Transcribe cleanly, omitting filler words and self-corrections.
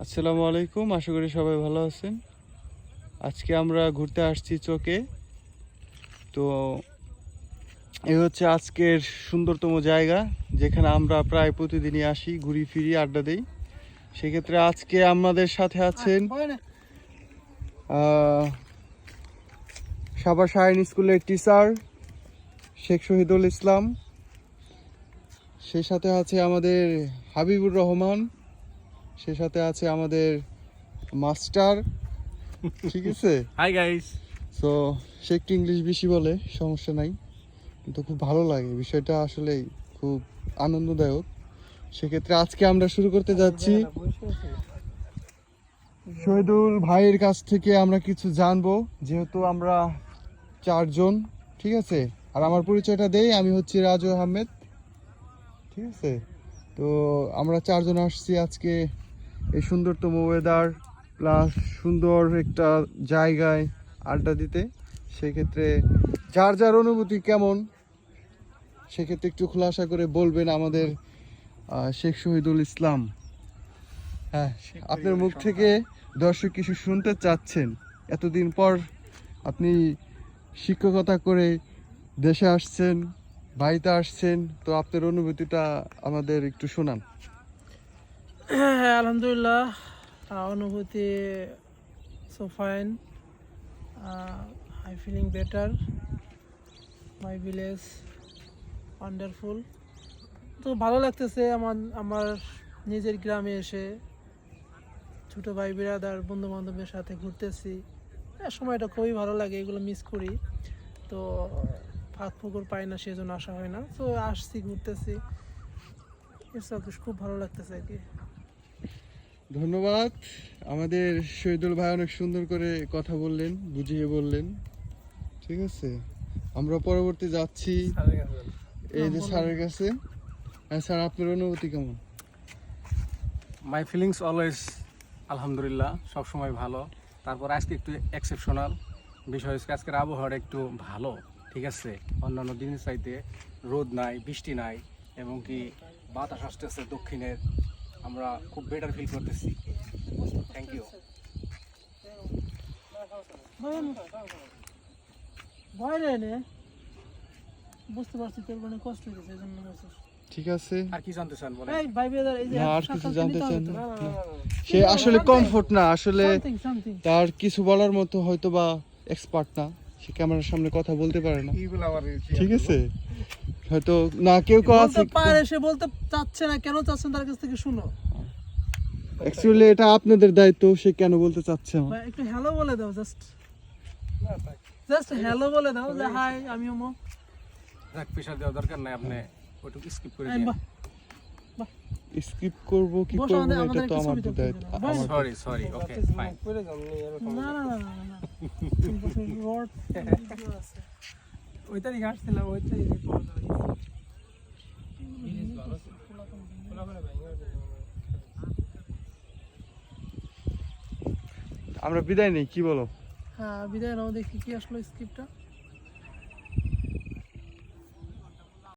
আসসালামু আলাইকুম, আশা করি সবাই ভালো আছেন। আজকে আমরা ঘুরতে আসছি চকে। তো এই হচ্ছে আজকের সুন্দরতম জায়গা, যেখানে আমরা প্রায় প্রতিদিনই আসি, ঘুরি ফিরি, আড্ডা দিই। সেক্ষেত্রে আজকে আমাদের সাথে আছেন সাভার শাহিন স্কুলের টিচার শেখ শহীদুল ইসলাম। সেই সাথে আছে আমাদের হাবিবুর রহমান। সেই সাথে আছে আমাদের মাস্টার, ঠিক আছে। Hi guys. সো সে একটু ইংলিশ বেশি বলে, সমস্যা নাই, কিন্তু খুব ভালো লাগে বিষয়টা, আসলে খুব আনন্দদায়ক। সেক্ষেত্রে আজকে আমরা শুরু করতে যাচ্ছি শহীদুল ভাইয়ের কাছ থেকে আমরা কিছু জানবো, যেহেতু আমরা চারজন, ঠিক আছে। আর আমার পরিচয়টা দেই, আমি হচ্ছি রাজু আহমেদ, ঠিক আছে। তো আমরা চারজন আসছি আজকে এই সুন্দরতম ওয়েদার প্লাস সুন্দর একটা জায়গায় আড্ডা দিতে। সেক্ষেত্রে যার যার অনুভূতি কেমন, সেক্ষেত্রে একটু খোলাসা করে বলবেন আমাদের শেখ শহীদুল ইসলাম। হ্যাঁ, আপনার মুখ থেকে দর্শক কিছু শুনতে চাচ্ছেন। এতদিন পর আপনি শিক্ষকতা করে দেশে আসছেন, বাড়িতে আসছেন, তো আপনার অনুভূতিটা আমাদের একটু শোনান। হ্যাঁ, আলহামদুলিল্লাহ, অনুভূতি so fine, I feeling better, my village wonderful. তো ভালো লাগতেছে আমার নিজের গ্রামে এসে ছোটো ভাই বিরাদার বন্ধু বান্ধবের সাথে ঘুরতেছি। সময়টা খুবই ভালো লাগে, এগুলো মিস করি। তো ফাঁক ফুকুর পাই না, সেজন্য আসা হয় না। তো আসছি, ঘুরতেছি, খুব ভালো লাগতেছে আর কি। ধন্যবাদ। আমাদের শহীদুল ভাই অনেক সুন্দর করে কথা বললেন, বুঝিয়ে বললেন, ঠিক আছে। আমরা পরবর্তী যাচ্ছি এই যে স্যারের কাছে। হ্যাঁ স্যার, আপনার অনুভূতি কেমন? মাই ফিলিংস অলওয়েজ আলহামদুলিল্লাহ, সবসময় ভালো। তারপর আজকে একটু এক্সেপশনাল বিষয় হচ্ছে আজকের আবহাওয়াটা একটু ভালো, ঠিক আছে। অন্যান্য দিনের চাইতে রোদ নাই, বৃষ্টি নাই, এবং কি বাতাস আসতেছে দক্ষিণের। আমরা খুব বেটার ফিল করতেছি। Thank you. বুঝতে পারছি তোর মানে কষ্ট হয়েছে, এই জন্য বলছিস। ঠিক আছে, আর কি জানতে চান বলেন? এই ভাই ব্রাদার, এই যে না আর কিছু জানতে চান? না, সে আসলে কমফোর্ট না, আসলে something. তার কিছু বলার মতো হয়তো বা এক্সপার্ট না, সে ক্যামেরার সামনে কথা বলতে পারে না, ঠিক আছে। হয়তো না কেউ কেউ আছে বলতে পারে, সে বলতে চাচ্ছে না, কেন চাচ্ছেন তার কাছ থেকে শুনো। অ্যাকচুয়ালি এটা আপনাদের দায়িত্ব, সে কেন বলতে চাচ্ছে না। ভাই একটু হ্যালো বলে দাও, জাস্ট হ্যালো বলে দাও যে হাই, আমি অমুক। যাক, প্রেশার দেওয়ার দরকার নাই, আপনি ওইটুকু স্কিপ করে এই দিন। বাহ, স্কিপ করব কি বসো, করব না, আমাদের এটা তো কিছু আমাদের বিতর্ক দায়িত্ব। হবে না। Sorry sorry, okay fine. না না না না না, বসো, রড আছে। ওইটা দিকে আসছিলাম, ওইটা দিকে আমরা বিদায় নেই, কি বলো? হ্যাঁ, বিদায় নাও, দেখি কি আসলো স্ক্রিপ্টটা।